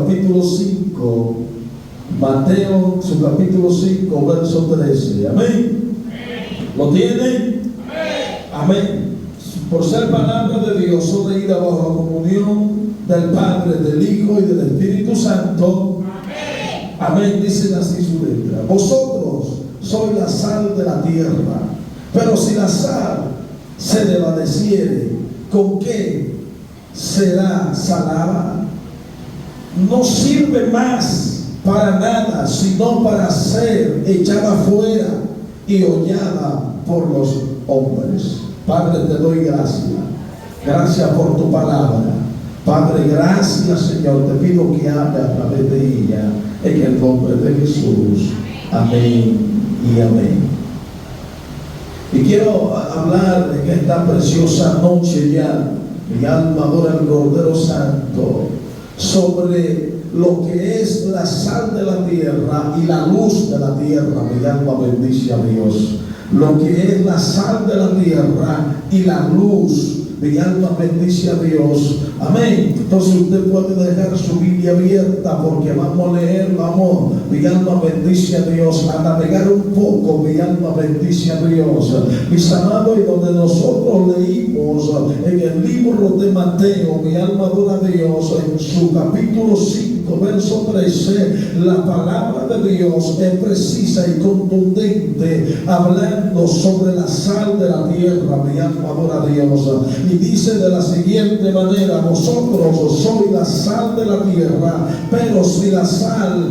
capítulo 5. Mateo, su capítulo 5, verso 13. Amén. ¿Lo tienen? Amén. Por ser palabra de Dios, son leídas bajo la comunión del Padre, del Hijo y del Espíritu Santo. Amén. Dicen así su letra. Vosotros sois la sal de la tierra, pero si la sal se desvaneciere, ¿con qué será salada? No sirve más para nada, sino para ser echada fuera y hollada por los hombres. Padre, te doy gracias. Gracias por tu palabra. Padre, gracias, Señor. Te pido que hable a través de ella, en el nombre de Jesús. Amén y amén. Y quiero hablar en esta preciosa noche ya, mi alma adora al Cordero Santo, sobre lo que es la sal de la tierra y la luz de la tierra. Mi alma bendice a Dios. Lo que es la sal de la tierra y la luz. Mi alma bendice a Dios. Amén. Entonces usted puede dejar su Biblia abierta, porque vamos a leer, vamos. Mi alma bendice a Dios. A navegar un poco. Mi alma bendice a Dios. Mis amados, y donde nosotros leímos en el libro de Mateo, mi alma adora a Dios, en su capítulo 5, verso 13, la palabra de Dios es precisa y contundente, hablando sobre la sal de la tierra. Mi alma adora a Dios. Y dice de la siguiente manera: vosotros sois la sal de la tierra, pero si la sal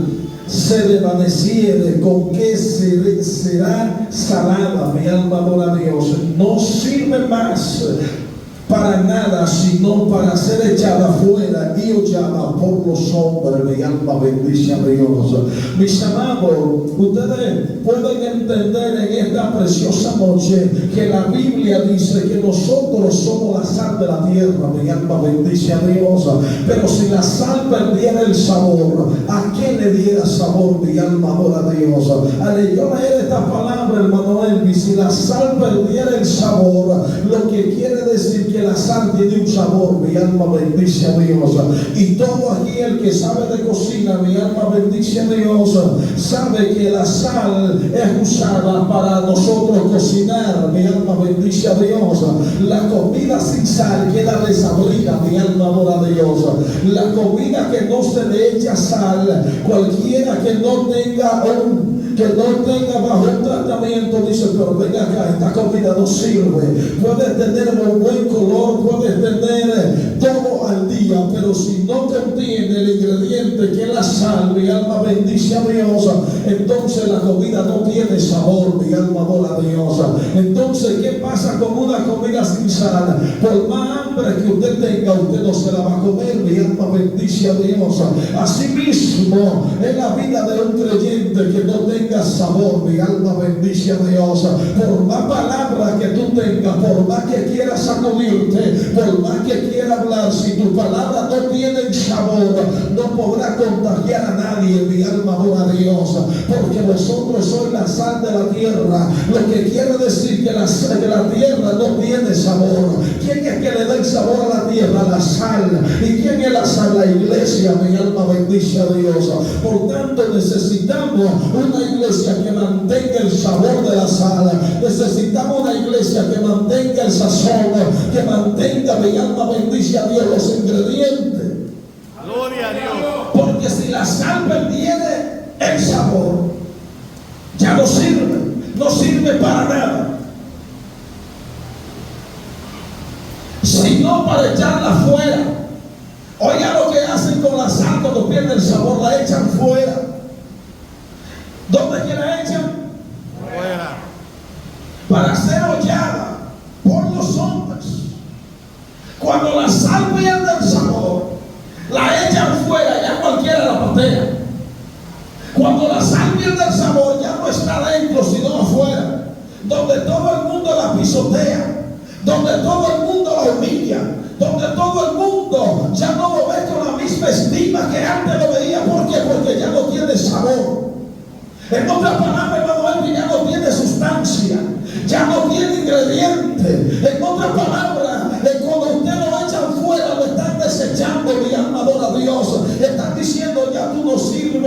se desvaneciere, ¿con qué será salada? Mi alma adora a Dios. No sirve más para nada, sino para ser echada fuera y hollada por los hombres. Mi alma bendice a Dios. Mis amados, ustedes pueden entender en esta preciosa noche que la Biblia dice que nosotros somos la sal de la tierra. Mi alma bendice a Dios. Pero si la sal perdiera el sabor, ¿a qué le diera sabor? Mi alma adora a Dios. Al yo leer esta palabra, hermano Elvis, si la sal perdiera el sabor, lo que quiere decir que la sal tiene un sabor. Mi alma bendice a Dios. Y todo aquí el que sabe de cocina, mi alma bendice a Dios, sabe que la sal es usada para nosotros cocinar. Mi alma bendice a Dios. La comida sin sal queda desabrida. Mi alma adora a Dios. La comida que no se le echa sal, cualquiera que no tenga bajo un tratamiento, dice: pero venga acá, esta comida no sirve. Puede tener un buen color, puede tener todo al día, pero si no contiene el ingrediente que es la sal, mi alma bendice a Dios, entonces la comida no tiene sabor. Mi alma adora a Dios. Entonces, ¿qué pasa con una comida sin sal? Por más hambre que usted tenga, usted no se la va a comer. Mi alma bendice a Dios. Asimismo, en la vida de un creyente que no tenga sabor, mi alma bendice a Dios. Por más palabras que tú tengas, por más que quieras sacudirte, por más que quieras hablar, si tus palabras no tienen sabor, no podrás contagiar a nadie. Mi alma adora a Dios. Porque vosotros sois la sal de la tierra, lo que quiere decir que la tierra no tiene sabor. ¿Quién es que le da el sabor a la tierra? La sal. ¿Y quién es la sal? La iglesia. Mi alma bendice a Dios. Por tanto, necesitamos una iglesia que mantenga el sabor de la sal. Necesitamos una iglesia que mantenga el sazón, que mantenga, mi alma bendice a Dios, los ingredientes. Gloria a Dios. Porque si la sal perdiere el sabor, ya no sirve para nada, sino para echarla fuera. Oiga lo que hacen con la sal cuando pierde el sabor: la echan fuera. ¿Dónde que la echan? Fuera. Para ser hollada por los hombres. Cuando la sal pierde el sabor, la echan fuera, ya cualquiera la patea. Cuando la sal pierde el sabor, ya no está dentro, sino afuera, donde todo el mundo la pisotea, donde todo el mundo la humilla, donde todo el mundo ya no lo ve con la misma estima que antes lo veía. ¿Por qué? Porque ya no tiene sabor. En otras palabras, hermano, ya no tiene sustancia, ya no tiene ingrediente. En otras palabras, cuando usted lo echan fuera, lo están desechando. Mi alma adora a Dios. Están diciendo: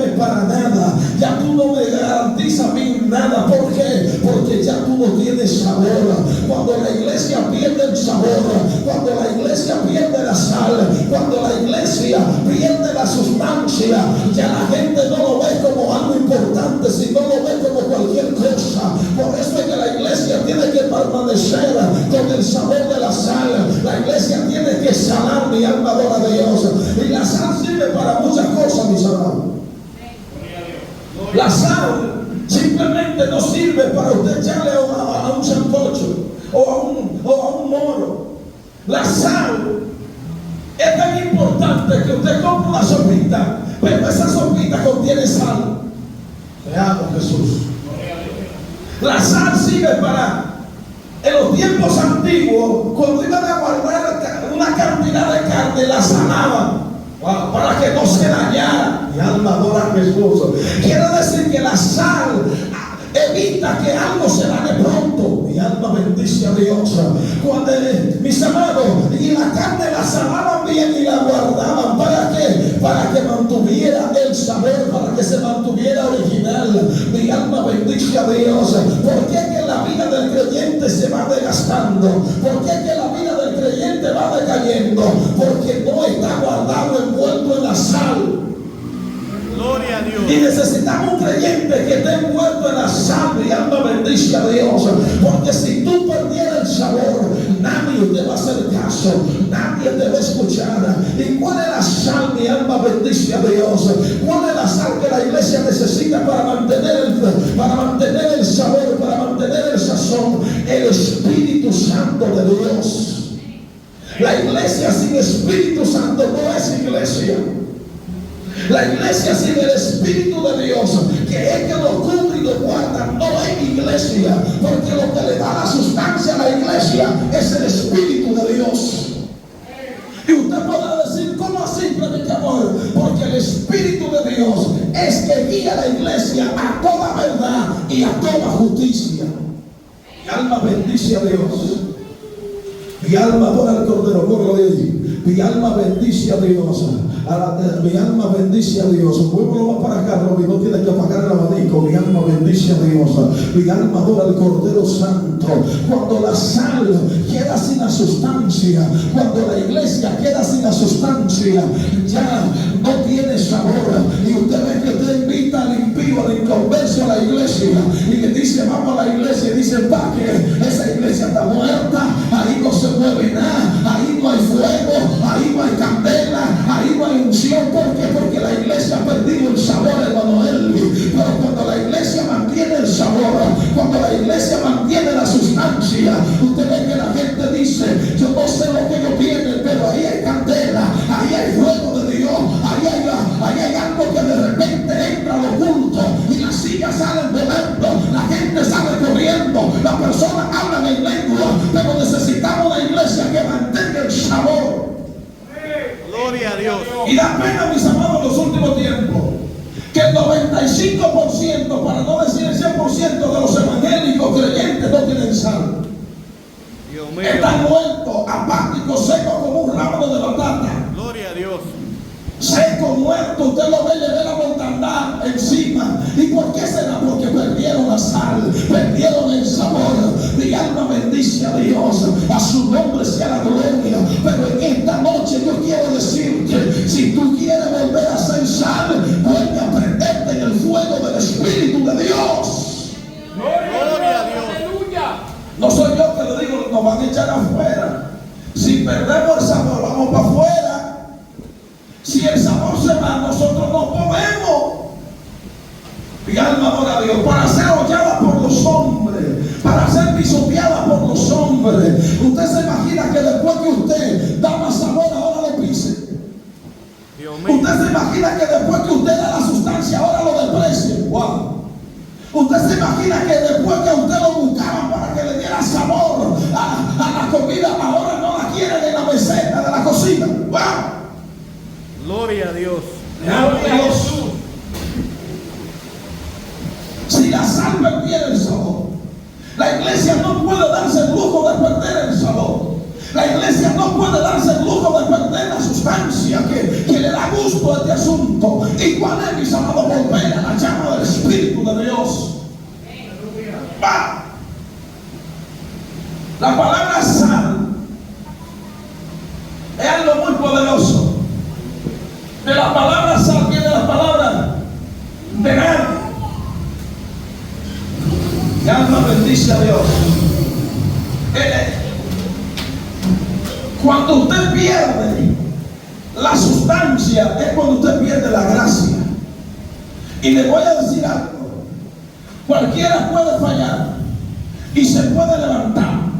sirve para nada. Ya tú no me garantizas a mí nada. ¿Por qué? Porque ya tú no tienes sabor. Cuando la iglesia pierde el sabor, cuando la iglesia pierde la sal, cuando la iglesia pierde la sustancia, ya la gente no lo ve como algo importante, sino lo ve como cualquier cosa. Por eso es que la iglesia tiene que permanecer con el sabor de la sal. La iglesia tiene que salar, mi alma adora a Dios. Y la sal sirve para muchas cosas, mis hermanos. La sal simplemente no sirve para usted echarle a un sancocho o a un moro. La sal es tan importante que usted compra una sopita, pero esa sopita contiene sal. Veamos Jesús. La sal sirve para, en los tiempos antiguos, cuando iban a guardar una cantidad de carne, la salaban para que no se dañara. Mi alma adora a Jesús. Quiere decir que la sal evita que algo se dañe pronto. Mi alma bendice a Dios. Cuando, mis amados, y la carne la salaban bien y la guardaban. ¿Para qué? Para que mantuviera el sabor, para que se mantuviera original. Mi alma bendice a Dios. ¿Por qué que la vida del creyente se va desgastando? ¿Por qué que la vida del creyente va decayendo? Porque no está guardado, envuelto en la sal. Gloria a Dios. Y necesitamos un creyente que esté envuelto en la sal. Mi alma bendice a Dios. Porque si tú perdieras el sabor, nadie te va a hacer caso, nadie te va a escuchar. ¿Y cuál es la sal? Mi alma bendice a Dios. ¿Cuál es la sal que la iglesia necesita para mantener el sabor, para mantener el sazón? El Espíritu Santo de Dios. La iglesia sin Espíritu Santo no es iglesia. La iglesia sin el Espíritu de Dios, que es que lo cubre y lo guarda, no es iglesia. Porque lo que le da la sustancia a la iglesia es el Espíritu de Dios. Y usted podrá decir, ¿cómo así, predicador? Porque el Espíritu de Dios es que guía a la iglesia a toda verdad y a toda justicia. Mi alma bendice a Dios. Mi alma adora al Cordero. Gloria a Dios. Mi alma bendice a Dios. Mi alma bendice a Dios. Muévelo más para acá, Robin. No tienes que apagar el abanico. Mi alma bendice a Dios. Mi alma adora al Cordero Santo. Cuando la sal queda sin la sustancia, cuando la iglesia queda sin la sustancia, ya no tiene sabor. Y usted ve que usted invita al impío, al inconverso a la iglesia, y le dice, vamos a la iglesia, y dice, ¿para qué? Esa iglesia está muerta, ahí no se mueve nada, ahí no hay fuego, ahí no hay candela, ahí no hay unción. ¿Por qué? Porque la iglesia ha perdido el sabor, hermano Elvi. Pero cuando la iglesia mantiene el sabor, cuando la iglesia mantiene la sustancia, usted ve que la gente dice, yo no sé lo que ellos tienen, pero ahí hay candela, ahí hay fuego de Dios, ahí hay algo que de repente entra al oculto y las sillas salen volando, la gente sale corriendo, las personas hablan en lengua. Pero necesitamos una iglesia que mantenga el sabor. Gloria a Dios. Y da pena, mis amados, en los últimos tiempos, que el 95%, para no decir el 100% de los evangélicos creyentes no tienen sal. Dios mío. Están muertos, apáticos, secos como un rábano de batata. Gloria a Dios. Seco, muerto, usted lo ve, le ve la mortandad encima. ¿Y por qué será? Porque perdieron la sal, perdieron el sabor. Mi alma bendice a Dios, a su nombre sea la gloria. Pero en esta noche yo quiero decirte, si tú quieres volver a ser sal, vuelve a prenderte en el fuego del Espíritu de Dios. Gloria a Dios. No soy yo que le digo, nos van a echar afuera. Si perdemos el sabor, vamos para afuera. Si el sabor se va, nosotros no podemos. Mi alma adora a Dios. Para ser hollada por los hombres, para ser pisoteada por los hombres. Usted se imagina que después que usted da más sabor, ahora lo pise. Dios mío. Usted se imagina que después que usted da la sustancia, ahora lo desprecie. Wow. Usted se imagina que después que usted lo buscaban para que le diera sabor a la comida, ahora no la quieren en la meseta de la cocina. Wow. Gloria a Dios. Gloria a Dios. Si la sal perdiera el sabor, la iglesia no puede darse el lujo de perder el sabor. La iglesia no puede darse el lujo de perder la sustancia que le da gusto este asunto. ¿Y cuál es, mis amados? Volver a la llama del Espíritu de Dios. Va. La palabra sal es algo muy poderoso. De la palabra sal viene la palabra veneno. Mi alma bendice a Dios. Cuando usted pierde la sustancia es cuando usted pierde la gracia. Y le voy a decir algo. Cualquiera puede fallar y se puede levantar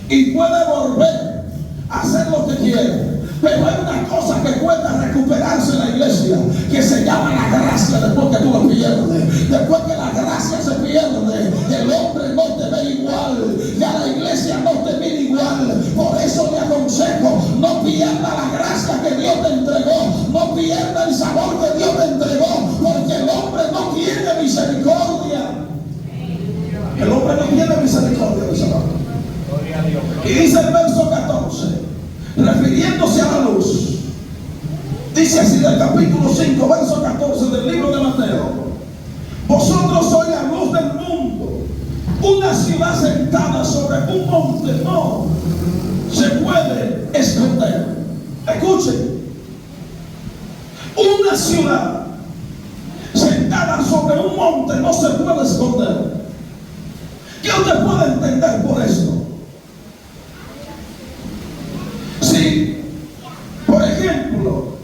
y puede volver a hacer lo que quiere. Pero hay una cosa que cuesta recuperarse en la iglesia, que se llama la gracia. Después que tú lo pierdes, después que la gracia se pierde, el hombre no te ve igual, ya la iglesia no te mira igual. Por eso le aconsejo, no pierda la gracia que Dios te entregó, no pierda el sabor que Dios te entregó, porque el hombre no tiene misericordia. El hombre no tiene misericordia, mis amados. Y dice el verso 14, refiriéndose a la luz, dice así del capítulo 5, verso 14 del libro de Mateo: vosotros sois la luz del mundo. Una ciudad sentada sobre un monte no se puede esconder. Escuchen, una ciudad sentada sobre un monte no se puede esconder. ¿Qué usted puede entender por esto? Si, por ejemplo,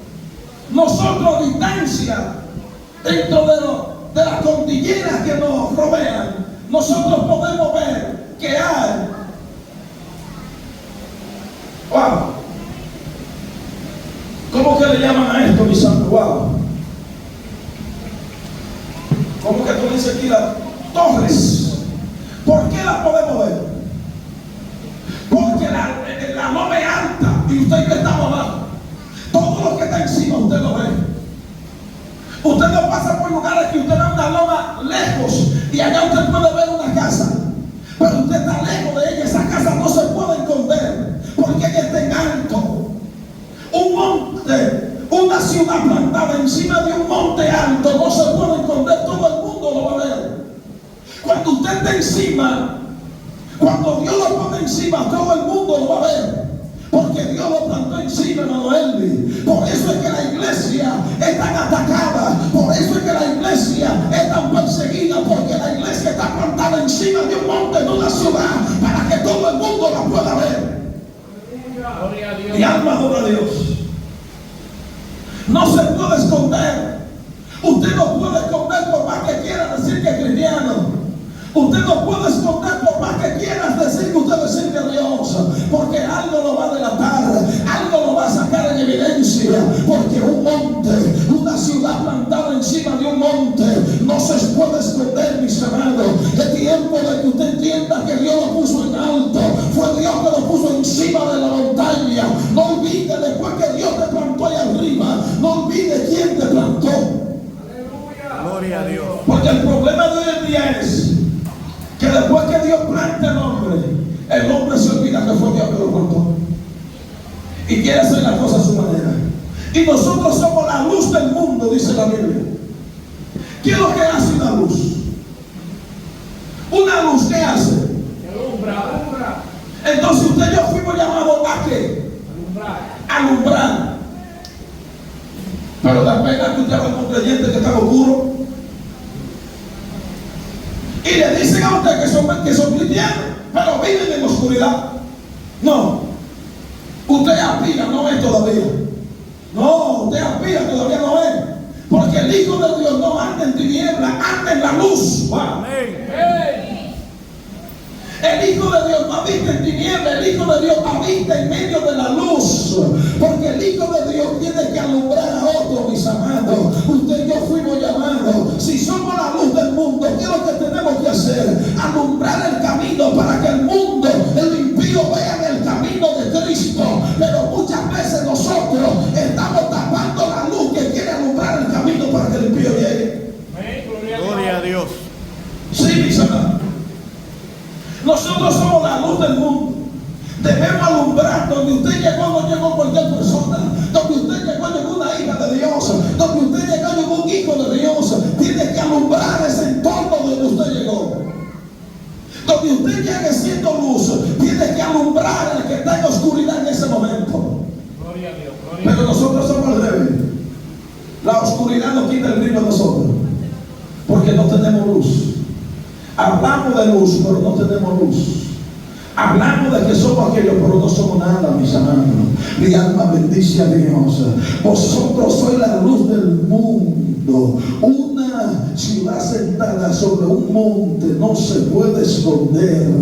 nosotros a distancia, dentro de las cordilleras que nos rodean, nosotros podemos ver que hay, wow, ¿cómo que le llaman a esto, mis amigos? Wow, ¿cómo que tú dices aquí las torres? ¿Por qué las podemos ver? Porque la loma es alta y usted que está abajo, todo lo que está encima usted lo ve. Usted no pasa por lugares que usted ve una loma lejos y allá usted puede ver una casa, pero usted está lejos de ella. Esa casa no se puede esconder porque ella está en alto. Un monte, una ciudad plantada encima de un monte alto no se puede esconder, todo el mundo lo va a ver. Cuando usted está encima, cuando Dios lo pone encima, todo el mundo lo va a ver, porque Dios lo plantó encima, hermano Elvi. Por eso es que la iglesia es tan atacada, por eso es que la iglesia es tan perseguida, porque la iglesia está plantada encima de un monte, de una ciudad, para que todo el mundo la pueda ver. Mi alma adora a Dios. No se puede esconder. Usted no puede esconder por más que quiera decir que es cristiano. Usted no puede esconder por más que quieras decir que usted es de Dios, porque algo lo va a delatar, algo lo va a sacar en evidencia, porque un monte, una ciudad plantada encima de un monte, no se puede esconder, mis amados. Es tiempo de que usted entienda que Dios lo puso en alto, fue Dios que lo puso encima de la montaña. No olvide, después que Dios te plantó ahí arriba, no olvide quién te plantó. Gloria a Dios. Porque el problema de hoy en día es que después que Dios planta el hombre se olvida que fue Dios que lo plantó y quiere hacer las cosas a su manera. Y nosotros somos la luz del mundo, dice la Biblia. ¿Qué es lo que hace una luz? Una luz, ¿qué hace? Alumbra. Entonces usted y yo fuimos llamados ¿a qué? Alumbrar. Pero da pena que usted vea un creyente que está oscuro y le dicen a usted que son cristianos, pero viven en oscuridad. No, usted aspira, no es todavía. No, usted aspira, todavía no es. Porque el Hijo de Dios no anda en tinieblas, anda en la luz. Wow. Amén. El Hijo de Dios no habita en tinieblas, el Hijo de Dios habita en medio de la luz. Porque el Hijo de Dios tiene que alumbrar a otros, mis amados. Usted y yo fuimos llamados. Si somos la luz del mundo, ¿qué es lo que tenemos que hacer? Alumbrar el camino para que el mundo, el impío, vean el camino de Cristo. Pero muchas veces nosotros estamos tapando la luz que quiere alumbrar el camino para que el impío llegue. Gloria a Dios. Sí, mis amados. Nosotros somos la luz del mundo. Debemos alumbrar donde usted llegó, no llegó cualquier persona. Donde usted llegó, llegó una hija de Dios. usted llegue siendo luz, tiene que alumbrar al que está en oscuridad en ese momento. Gloria a Dios. Pero nosotros somos al revés. La oscuridad nos quita el brillo a nosotros, porque no tenemos luz. Hablamos de luz, pero no tenemos luz. Hablamos de que somos aquellos, pero no somos nada, mis amados. Mi alma bendice a Dios. Vosotros sois la luz del mundo. Una ciudad sentada sobre un monte no se puede esconder.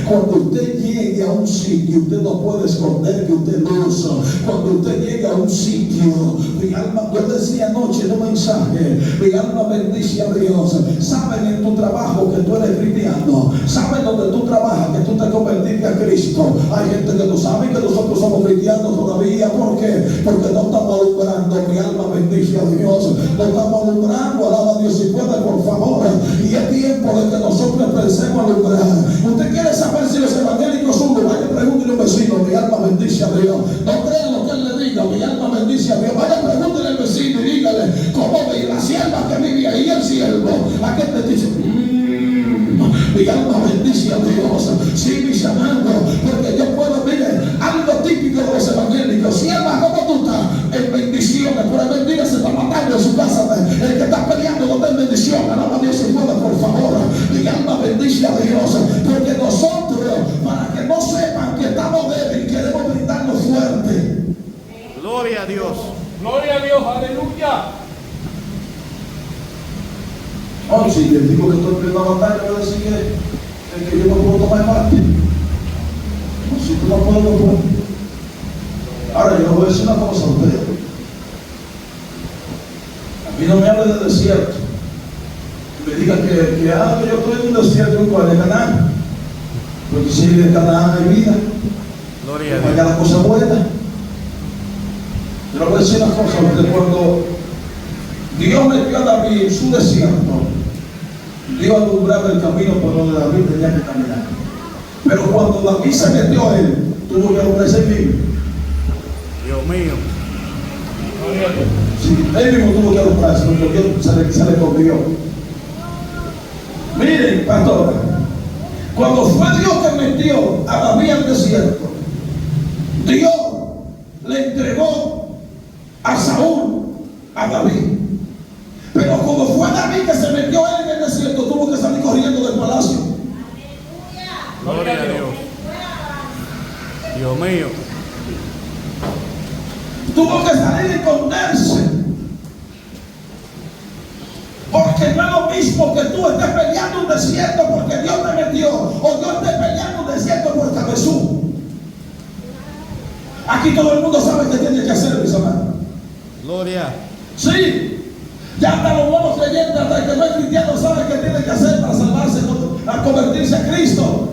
Cuando usted llegue a un sitio, usted no puede esconder que usted es luz. Cuando usted llega a un sitio, mi alma, yo decía anoche en un mensaje, mi alma bendice a Dios. Saben en tu trabajo que tú eres cristiano. Saben donde tú trabajas que tú te convertiste a Cristo. Hay gente que no sabe que nosotros somos cristianos todavía. ¿Por qué? Porque no estamos alumbrando. Mi alma bendice a Dios. No estamos alumbrando. Alaba a Dios si puede, por favor. Y es tiempo de que nosotros empecemos a alumbrar. Usted quiere saber si los evangélicos son luz. Vaya, pregúntele a un vecino. Mi alma bendice a Dios. No crea lo que él le diga. Mi alma bendice a Dios. Vaya, pregúntele al vecino y dígale cómo ve la sierva que vive ahí, el siervo. ¿A qué te dice? Mi alma bendice a Dios. Sí, mis amados, porque yo puedo, mire, algo típico de los evangélicos. Sierva, ¿cómo tú estás? En bendiciones, pero en bendiciones se está matando en su casa. El que está peleando no está en bendición. Alaba a Dios si puede, por favor. Mi alma bendice a Dios, porque nosotros, para que no sepan que estamos débiles, queremos brindarnos fuerte. Gloria a Dios. Gloria a Dios, aleluya. Oh, si les digo que estoy en plena batalla, voy a decir que yo no puedo tomar parte. No, si tú no puedes, no puedes. Ahora, yo les voy a decir una cosa a ustedes. A mí no me hable de desierto. Me diga que yo estoy en un desierto, en cual de Canaán. Porque si de Canaán hay vida. Gloria a Allá Dios. las cosas buenas. Yo les voy a decir una cosa, porque cuando Dios metió a David en su desierto, Dios alumbraba el camino por donde David tenía que caminar. Pero cuando David se metió a él, tuvo que alumbrar el mismo. Dios mío. Gloria a Dios. Sí, él mismo tuvo que alumbrarse, porque Dios se le confió. Miren, pastora, cuando fue Dios que metió a David al desierto, Dios le entregó a Saúl a David. Pero como fue David que se metió él en el desierto, tuvo que salir corriendo del palacio. Gloria a Dios. Dios mío. Tuvo que salir y esconderse. Porque no es lo mismo que tú estés peleando un desierto porque Dios te metió, o yo esté peleando un desierto por cabezú. Aquí todo el mundo sabe qué tiene que hacer, mis hermanos. Gloria. Sí. Ya hasta los nuevos creyentes, hasta el que no es cristiano, sabe qué tiene que hacer para salvarse, a convertirse a Cristo.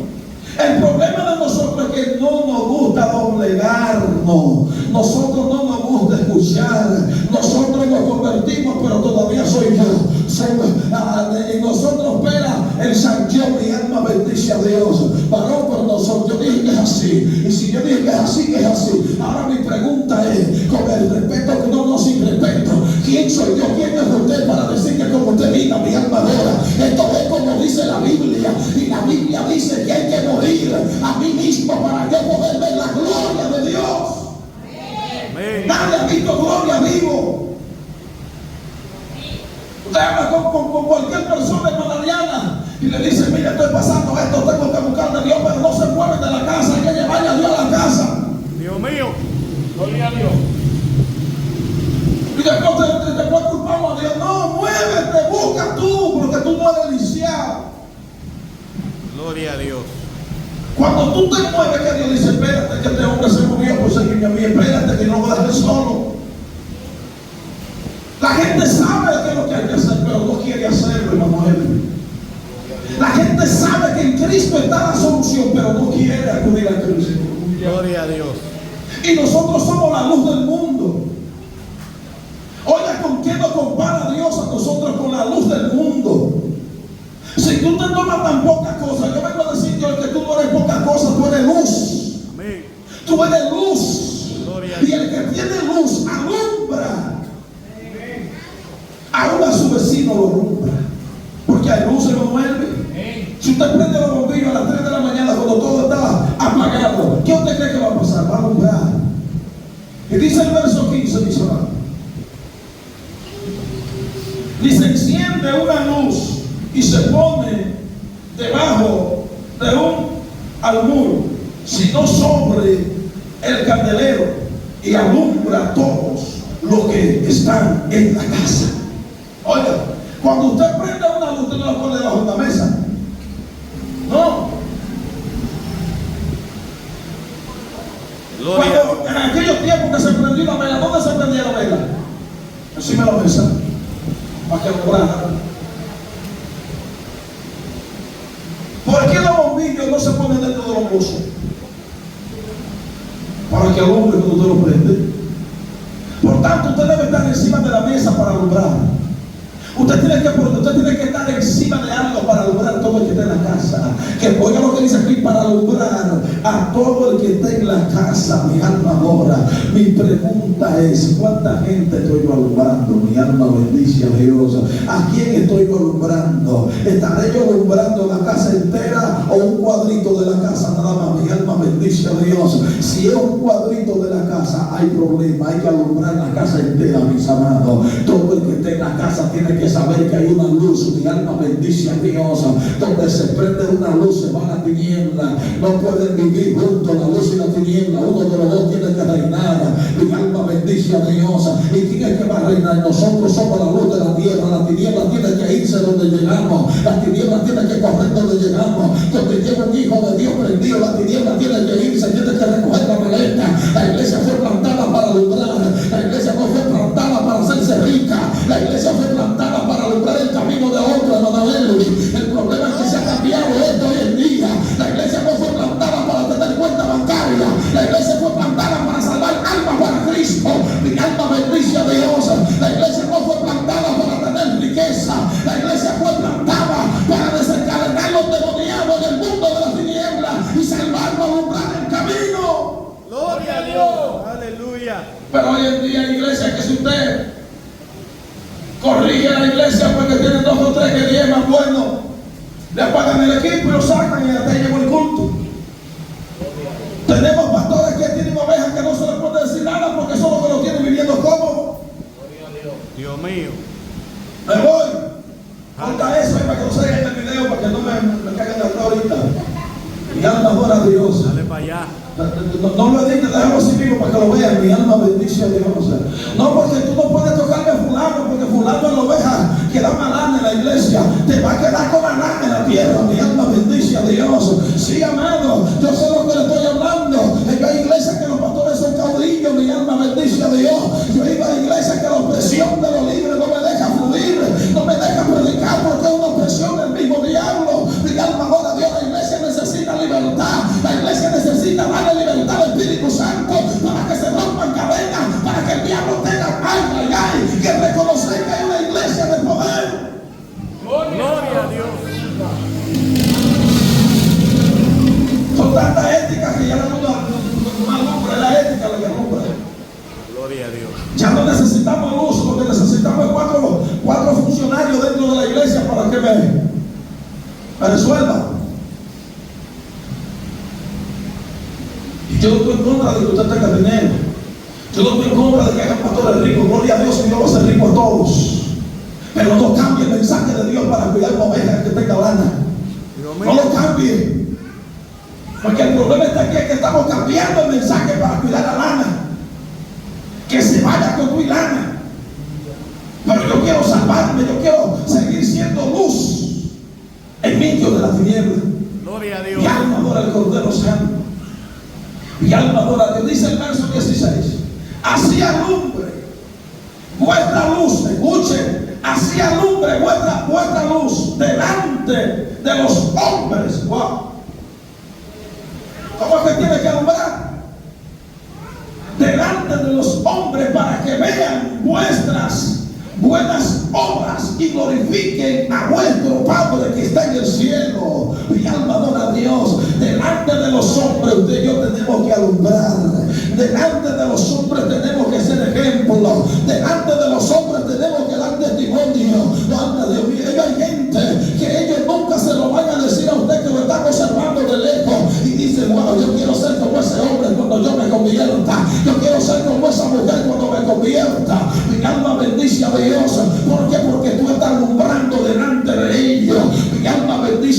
El problema de nosotros es que no nos gusta doblegarnos. Nosotros no nos gusta escuchar. Nosotros nos convertimos, pero todavía soy yo. En nosotros opera el sanción. Mi alma bendice a Dios. Varón, pero nosotros, yo dije que es así. Y si yo dije que es así, es así. Ahora mi pregunta es, con el respeto, que no sin respeto, ¿quién soy yo? ¿Quién es usted para decir que como usted viva, mi alma adora? Esto es como dice la Biblia. Y la Biblia dice que hay que morir a mí mismo para yo poder ver la gloria de Dios. Amén. Nadie ha visto gloria vivo. Usted habla con cualquier persona hermanariana y le dice, mira, estoy pasando esto, tengo que buscar de Dios, pero no se mueven de la casa, hay que llevarle a Dios a la casa. Dios mío. Gloria a Dios. Y después culpamos a Dios. No, muévete, busca tú, porque tú no eres lisiado. Gloria a Dios. Cuando tú te mueves, que Dios dice, espérate que este hombre se movió por seguirme a mí, espérate que no me dejes solo. La gente sabe qué es lo que hay que hacer, pero no quiere hacerlo, hermano. La gente sabe que en Cristo está la solución, pero no quiere acudir a Cristo. Gloria a Dios. Y nosotros somos la luz del mundo. Oiga, ¿con qué nos compara Dios a nosotros? Con la luz del mundo. Si tú te tomas tan pocas cosas, yo vengo a decirte hoy que tú no eres pocas cosas, tú eres luz. Amén. Tú eres luz. Gloria a Y Dios. el que tiene luz alumbra. Aún a su vecino lo alumbra. Porque hay luz, hermano Elvi. Si usted prende los bombillos a las 3 de la mañana, Y dice el verso 15, dice, dice, enciende una luz y se pone debajo de un almud, sino sobre el candelero, y alumbra a todos los que están en la casa. Oiga, cuando usted prende una luz, usted no la pone debajo de la mesa. No. Cuando en aquellos tiempos que se prendió la vela, ¿dónde se prendía la vela? Encima de la mesa, para que alumbrara. ¿Por qué los bombillos no se ponen dentro de los bolsos? Para que alumbre cuando usted lo prende. Por tanto, usted debe estar encima de la mesa para alumbrar. Usted tiene que estar encima de algo para alumbrar todo el que está en la casa. Que oiga lo que dice aquí, para alumbrar a todo el que está en la casa. Mi alma adora. Mi pregunta es, ¿cuánta gente estoy yo alumbrando? Mi alma bendice a Dios. ¿A quién estoy yo alumbrando? ¿Estaré yo alumbrando la casa entera o un cuadrito de la casa nada más? Mi alma bendice a Dios. Si es un cuadrito de la casa, hay problema. Hay que alumbrar la casa entera, mis amados. Todo el que esté en la casa tiene que saber que hay una luz. Mi alma bendice a Dios. Donde se prende una luz se va a la tiniebla. No pueden vivir juntos la luz y la tiniebla. Uno de los dos tiene que reinar. Mi alma bendice a Dios. ¿Y quién es que va a reinar? Nosotros somos la luz de la tierra. La tiniebla tiene que irse donde llegamos. La tiniebla tiene que correr donde llegamos. Donde llega un hijo de Dios prendido, la tiniebla tiene que irse. Tiene que recoger la maleta. La iglesia fue plantada para alumbrar. La iglesia no fue plantada para hacerse rica. La iglesia fue plantada para alumbrar el camino de otro, hermano. El problema es que se ha cambiado esto hoy en día. La iglesia no fue plantada para tener cuenta bancaria. La iglesia fue plantada para salvar almas para Cristo. Mi alma bendice a Dios. La iglesia no fue plantada para tener riqueza. La iglesia fue plantada para desencadenar los demoniados del mundo de las tinieblas y salvarnos, alumbrar el camino. Gloria a Dios. Aleluya. Pero hoy en día en iglesia, que si usted corrige a la iglesia porque tiene 2 o 3 que 10 más buenos, le apagan el equipo y lo sacan y hasta ahí llegó el culto. Tenemos pastores que tienen ovejas que no se les puede decir nada porque son los que lo tienen viviendo cómodo. Dios mío. Me voy. Ponga eso ahí para que no se en el video, para que no me caigan de acá ahorita. Mi alma adora a Dios. Dale para allá. No lo edite, déjalo así mismo para que lo vean. Mi alma bendice a Dios. No, porque tú no puedes tocarle a fulano, porque fulano es la oveja que da malana en la iglesia. Te va a quedar con la lana en la tierra. Mi alma bendice a Dios. Sí, amado, yo sé lo que le estoy hablando. Hay iglesias que los pastores son caudillos. Mi alma bendice a Dios. Yo iba a iglesias que la opresión de los libres no me deja fluir, no me deja predicar, porque es una opresión del mismo diablo. Mi alma adora a Dios. La iglesia necesita libertad. La iglesia necesita darle libertad al Espíritu Santo para que se rompan cadenas, para que el diablo tenga que reconocer que hay una iglesia de poder. Gloria a Dios. Son tantas éticas que ya no alumbra, es la ética la que alumbra. Gloria a Dios. Ya no necesitamos luz, lo que necesitamos es cuatro funcionarios dentro de la iglesia para que me resuelvan. Yo no estoy en contra de que usted tenga dinero. Yo no estoy en contra de que hagan pastores ricos. Gloria a Dios, que Dios va a ser rico a todos. Pero no cambie el mensaje de Dios para cuidar una oveja que tenga lana. No lo cambie. Porque el problema está aquí, es que estamos cambiando el mensaje para cuidar la lana. Que se vaya con tu lana. Pero yo quiero salvarme, yo quiero seguir siendo luz en medio de la tiniebla. Gloria a Dios. Mi alma adora al Cordero Santo. Mi alma adora a Dios. Dice el verso 16. Así alumbre vuestra luz. Escuchen. Así alumbre vuestra luz delante de los hombres. Wow. ¿Cómo es que tiene que alumbrar? Delante de los hombres, para que vean vuestras buenas obras y glorifiquen a vuestro Padre que está en el cielo. Mi alma adora a Dios. Delante de los hombres usted y yo tenemos que alumbrar. Delante de los hombres tenemos que ser ejemplo. Delante de los hombres tenemos que dar testimonio. No, Dios mío, hay gente que ellos nunca se lo van a decir a usted, que lo están observando de lejos y dicen: wow, yo quiero ser como ese hombre cuando yo me convierta. Yo quiero ser como esa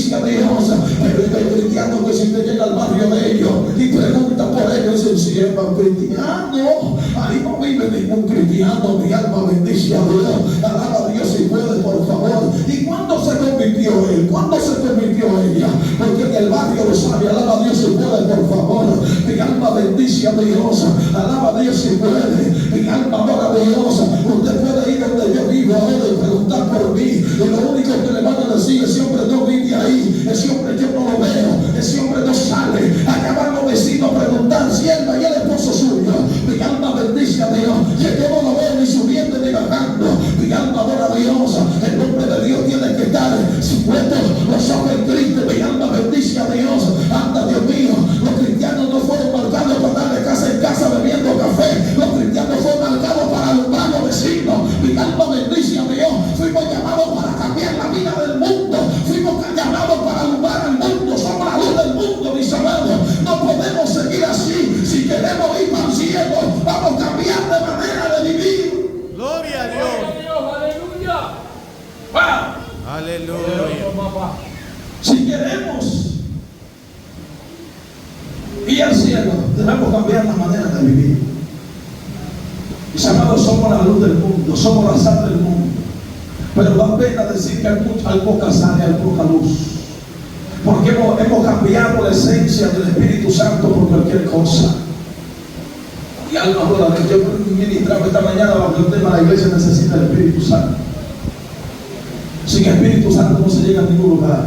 bendice a Dios. Pero hay cristianos que si te llega al barrio de ellos y pregunta por ellos, se siervan cristiano. Ahí no vive ningún cristiano. Mi alma bendice a Dios. Alaba a Dios si puede, por favor. ¿Y cuándo se convirtió él? ¿Cuándo se convirtió ella? Porque en el barrio lo sabe. Alaba a Dios si puede, por favor. Mi alma bendice a Dios. Alaba a Dios si puede. Mi alma adora a Dios. Usted puede ir donde yo vivo ahora y preguntar por mí. Y lo único que le van a decir, ese hombre no vive ahí. Ese hombre yo no lo veo. Ese hombre no sale. Allá van los vecinos a preguntar si él y el esposo suyo. Mi alma bendice a Dios. Que yo no lo veo ni subiendo ni bajando. Mi alma adora a Dios. El nombre de Dios tiene que estar puestos los ojos en Cristo. Mi alma bendice a Dios. Anda, Dios mío. Los cristianos no fueron marcados para andar de casa en casa bebiendo café. Los cristianos fueron marcados para alumbrar los vecinos. Mi alma bendice a Dios. Fuimos llamados para cambiar la vida del mundo. Fuimos llamados para alumbrar el mundo. Somos la luz del mundo, mis amados. No podemos seguir así. Si queremos ir para el cielo, vamos a cambiar de manera de vivir. Gloria a Dios. Aleluya. ¡Wow! Aleluya. Si queremos ir al cielo, debemos cambiar la manera de vivir. Mis amados, somos la luz del mundo, somos la sal del mundo. Pero da pena decir que hay poca sal y hay poca luz. Porque hemos cambiado la esencia del Espíritu Santo por cualquier cosa. Y alma adora, yo ministraba esta mañana bajo el tema: la iglesia necesita el Espíritu Santo. Sin Espíritu Santo no se llega a ningún lugar.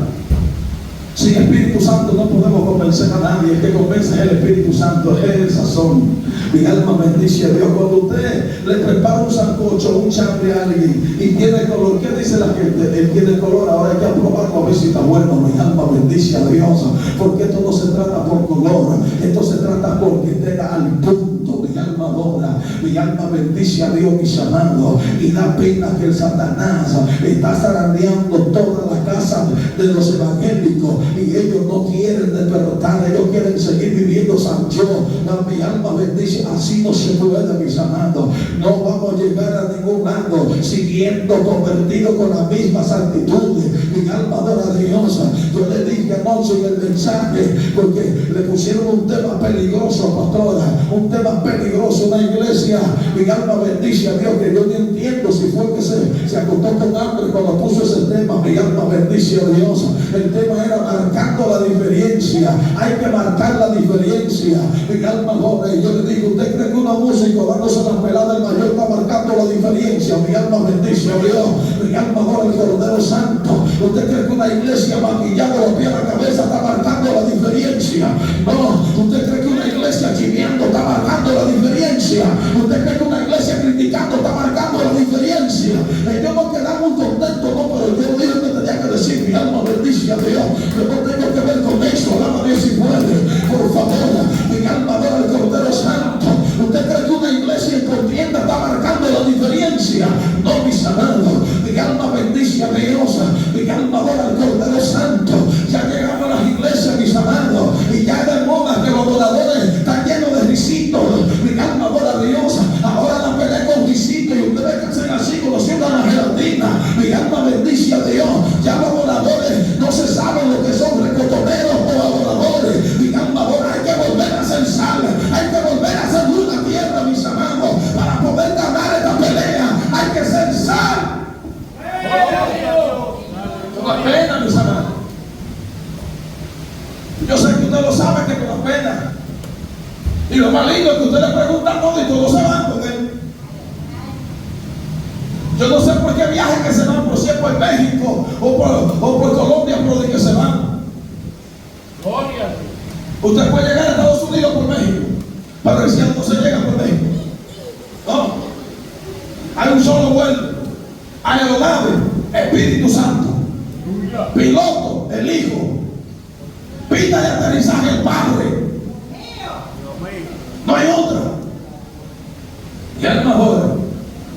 Sin Espíritu Santo no podemos convencer a nadie. El que convence es el Espíritu Santo, es el sazón. Mi alma bendice a Dios. Cuando usted le prepara un sancocho, un chambre a alguien y tiene color, ¿qué dice la gente? Él tiene color, ahora hay que aprobarlo a ver si está bueno. Mi alma bendice a Dios. Porque esto no se trata por color, esto se trata porque tenga al punto. Mi alma adora, mi alma bendice a Dios, mis amados. Y da pena que el Satanás está zarandeando toda la casa de los evangélicos y ellos no quieren despertar, ellos quieren seguir viviendo San yo. Mi alma bendice, así no se puede, mis amados. No vamos a llegar a ningún lado siguiendo convertidos con las mismas actitudes. Mi alma adora a Dios. Yo le dije anoche en el mensaje, porque le pusieron un tema peligroso, pastora, un tema peligroso en la iglesia. Mi alma bendice a Dios, que yo no entiendo si fue que se acostó con hambre cuando puso ese tema. Mi alma bendice a Dios. El tema era marcando la diferencia. Hay que marcar la diferencia. Mi alma joven, yo le digo, ¿usted cree que una música dándose las peladas del mayor está marcando la diferencia? Mi alma bendice a Dios. Mi alma joven, el Cordero Santo. ¿Usted cree que una iglesia maquillada los pies a la cabeza está marcando la diferencia? No. ¿Usted cree que una iglesia chiviando está marcando la diferencia? ¿Usted cree que una iglesia criticando está marcando la diferencia? Yo no quedamos contentos, no, pero yo digo que tenía que decir: mi alma bendice a Dios. Yo no tengo que ver con eso. Alaba a Dios si puede, por favor. Mi alma adora al Cordero Santo. ¿Usted cree que una iglesia en contienda está marcando la diferencia? No, mis amados. Mi alma bendice a Dios. Mi alma adora al Cordero Santo. Ya llegamos a las iglesias, mis amados, y ya de moda que los adoradores están llenos de risitos. Mi alma adora a Dios. Ahora la pelea con risitos y ustedes que hacen así conociendo a la gelatina. Mi alma bendice a Dios. Ya los adoradores no se saben lo que son recotoneros o adoradores. Mi alma adora. Hay que volver a hacer sal. Hay que volver a hacer luz en la tierra, mis amados. Para poder ganar esta pelea hay que ser sal. Con la pena, mis amados. Yo sé que usted lo sabe, que con la pena. Y lo más lindo es que usted le pregunta todo y todos se van con él. Yo no sé por qué viajes que se van, por si es por México o por Colombia, por de que se van. Gloria. Usted puede llegar a Estados Unidos por México, pero el cielo no se llega por México. No. Hay un solo vuelo. Aeronave, Espíritu Santo. Piloto, el Hijo. Pista de aterrizaje, el Padre. No hay otra. Y es mejor.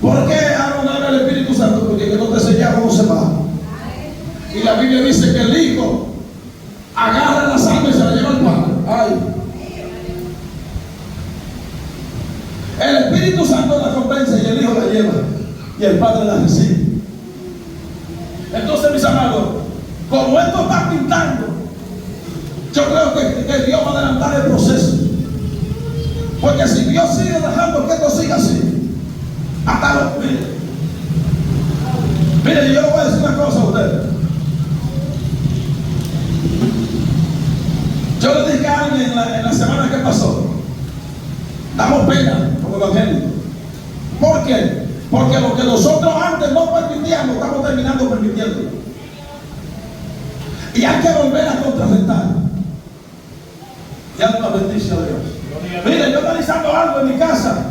¿Por qué aeronave el Espíritu Santo? Porque que no te sellamos no se va. Y la Biblia dice que el Hijo agarra la sangre y se la lleva al Padre. Ay. El Espíritu Santo la convence y el Hijo la lleva. Y el Padre la recibe. Entonces, mis amados, como esto está pintado que Dios va a adelantar el proceso. Porque si Dios sigue dejando que esto siga así, hasta lo mire, yo le voy a decir una cosa a ustedes. Yo le dije a alguien en la semana que pasó, damos pena como evangelio. ¿Por qué? Porque lo que nosotros antes no permitíamos, estamos terminando permitiendo. Y hay que volver a contrarrestar. Y alma bendice a Dios. Mire, yo analizando algo en mi casa.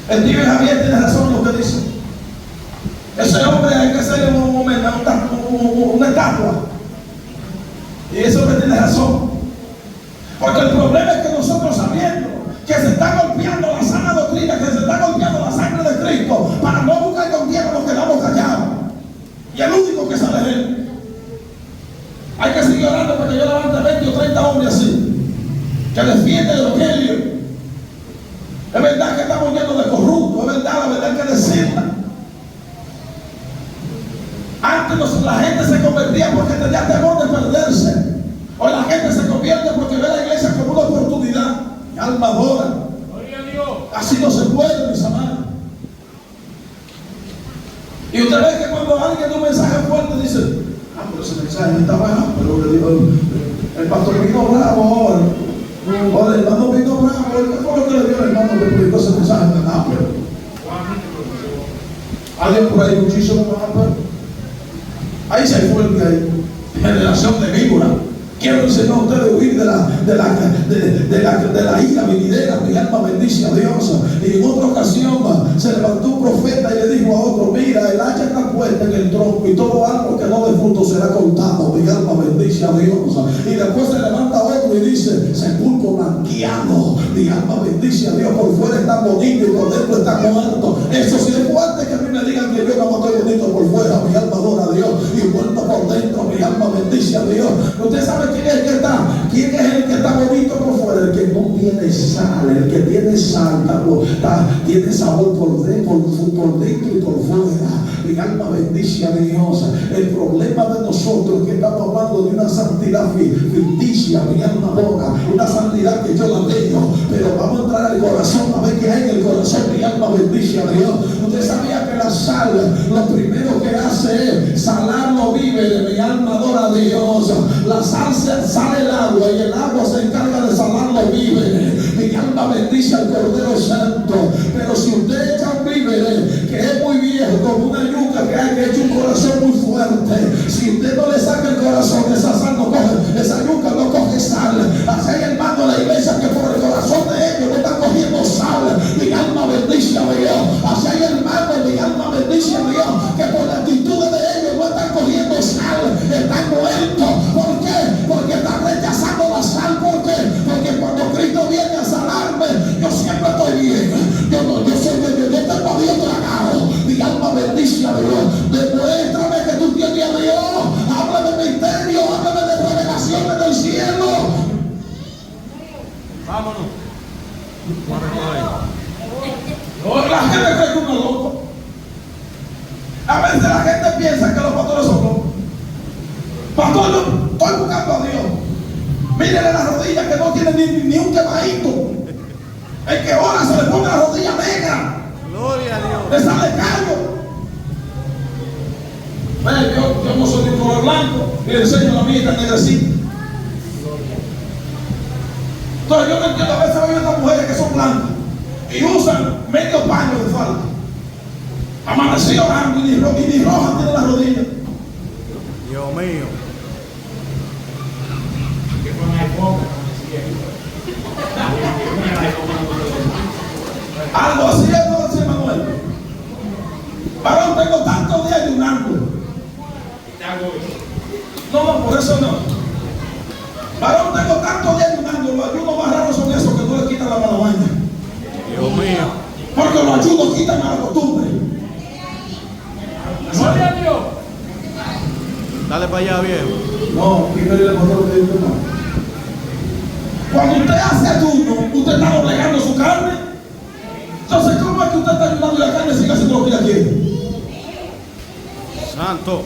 El tío Javier tiene razón en lo que dice. Ese hombre hay que hacerle una estatua. Y ese hombre tiene razón. Porque el problema es que nosotros sabiendo que se está golpeando la sana doctrina, que se está golpeando la sangre de Cristo, para no buscar con tiempo nos quedamos callados. Y el único que sale es Él. Hay que seguir orando para que yo levante 20 o 30 hombres así, que defienden el evangelio. Es verdad que estamos llenos de corruptos, es verdad, la verdad hay que decirla. Antes la gente se convertía porque tenía temor de perderse. Hoy la gente se convierte porque ve la iglesia como una oportunidad. Mi alma adora. Gloria a Dios. Así no se puede, mis amados. Y usted ve que cuando alguien da un mensaje fuerte dice, pero ese mensaje está bueno, pero le digo, el pastor vino bravo ahora. O el hermano vino bravo. ¿Qué fue lo que le dio el hermano que publicó ese mensaje tan amplio? Alguien por ahí muchísimo más amplio. Ahí se fue el que hay. Generación de víbora. Quiero enseñar a ustedes a huir de la ira venidera. Mi alma bendice a Dios. Y en otra ocasión se levantó un profeta y le dijo a otro: mira, el hacha está puesta en el tronco y todo árbol que no dé fruto será cortado. Mi alma bendice a Dios. Y después se levanta otro y dice: sepulcro blanqueado. Mi alma bendice a Dios. Por fuera está bonito y por dentro está muerto. Eso sí es fuerte que a mí me digan que yo no estoy bonito por fuera. Mi alma adora a Dios. Y muerto por dentro. Mi alma bendice a Dios. Usted sabe quién es el que está. ¿Quién es el que está bonito por fuera? El que no tiene sal. El que tiene sal tiene sabor por dentro y por fuera. Mi alma bendice a Dios. El problema de nosotros es que estamos hablando de una santidad ficticia. Mi alma adora. Una santidad que yo la veo. Pero vamos a entrar al corazón a ver qué hay en el corazón. Mi alma bendice a Dios. Usted sabía que la sal lo primero que hace es salar los víveres. Mi alma adora a Dios. La sal sale el agua y el agua se encarga de salar los víveres. Mi alma bendice al Cordero Santo. Pero si usted echa un víveres que es muy viejo, como una yuca que hay que hecho un corazón muy fuerte, si usted no le saca el corazón, esa sal no coge, esa yuca no coge sal. Así hay hermanos de la iglesia que por el corazón de ellos no están cogiendo sal. Mi alma bendice a Dios. Así hay hermanos, mi alma bendice a Dios, que por la actitud de ellos no están cogiendo sal, están muertos. ¿Por qué? Porque están rechazando la sal. ¿Por qué? Porque cuando Cristo viene a salarme, yo siempre estoy bien. Yo tengo a Dios tragado. Mi alma bendice a Dios. Demuéstrame que tú tienes a Dios. Háblame de misterio, háblame de revelaciones del cielo. Vámonos. La gente cree que uno es loco. A veces la gente piensa que los pastores son locos. Pastor, yo estoy buscando a Dios. Mírenle las rodillas que no tienen ni un quemadito. El que ora se le pone la rodilla negra. Gloria a Dios. Le sale callo. Yo no soy de un color blanco y le enseño la mía tan negrecita. Entonces yo no entiendo, a veces veo estas mujeres que son blancas y usan medio paño de falda. Amaneció orando y ni roja tiene la rodilla. Dios mío. Que fue una época. Algo así es, no dice Manuel. Varón, tengo tantos días ayunando. No, por eso no. Varón, tengo tantos días ayunando. Los ayunos más raros son esos que tú le quitas la mala vaina. Dios mío. Porque los ayunos quitan mala costumbre. Gloria a Dios. Dale para allá, viejo. No, primero le pasó lo que dijo no. Cuando usted hace ayuno, usted está doblegando su carne. Entonces, ¿cómo es que usted está ayunando y la carne sigue haciendo lo que ella quiere? Santo.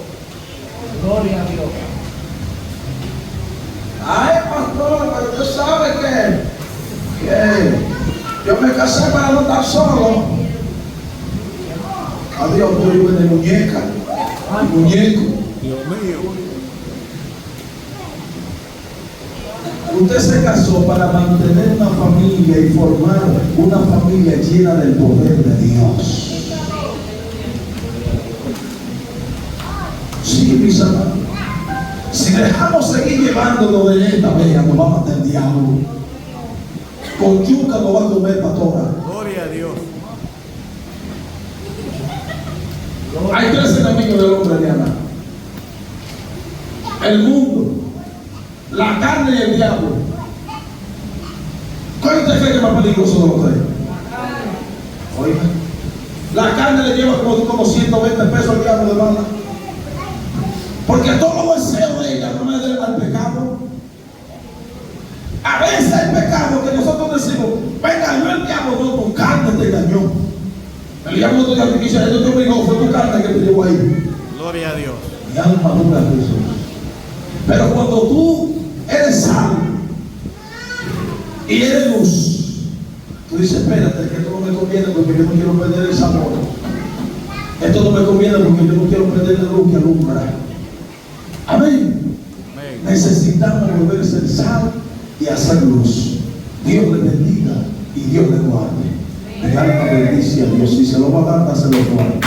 Gloria a Dios. Ay, que yo me casé para no estar solo. Adiós, yo vivo de muñeca. Ay, muñeco. Dios mío. Usted se casó para mantener una familia y formar una familia llena del poder de Dios. Sí, mis amados. Si dejamos seguir llevándonos de esta vez, nos va a matar el diablo. Con yuca nos va a comer pastora. Gloria a Dios. Hay tres enemigos del hombre, Diana: el mundo, la carne y el diablo. ¿Cuál usted cree que es más peligroso de los tres? Oiga, la carne le lleva como 120 pesos al diablo de bala. Porque todos los deseos de ella no me deben al pecado. A veces el pecado que nosotros decimos, me engañó el diablo, no, tu carne te engañó. El diablo no te dice, esto te obligó, fue tu carne que te llevó ahí. Gloria a Dios. Mi alma dura a Jesús. Pero cuando tú eres salvo y eres luz, tú dices, espérate, que esto no me conviene porque yo no quiero perder el sabor. Esto no me conviene porque yo no quiero perder la luz que alumbra. Amén. Amén. Necesitamos volver a ser sal y hacer luz. Dios le bendiga y Dios le guarde. Mi alma bendice a Dios. Si se lo va a dar, dáselo fuerte.